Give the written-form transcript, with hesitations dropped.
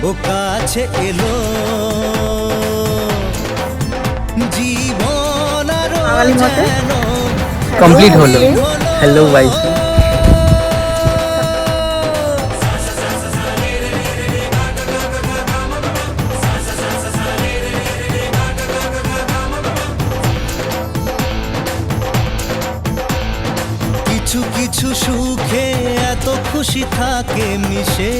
ও কাছে এলো জীবন আরো বাঙালি মতে যেন কমপ্লিট হলো। হ্যালো গাইস, কিছু কিছু সুখে এত খুশি থাকে মিশে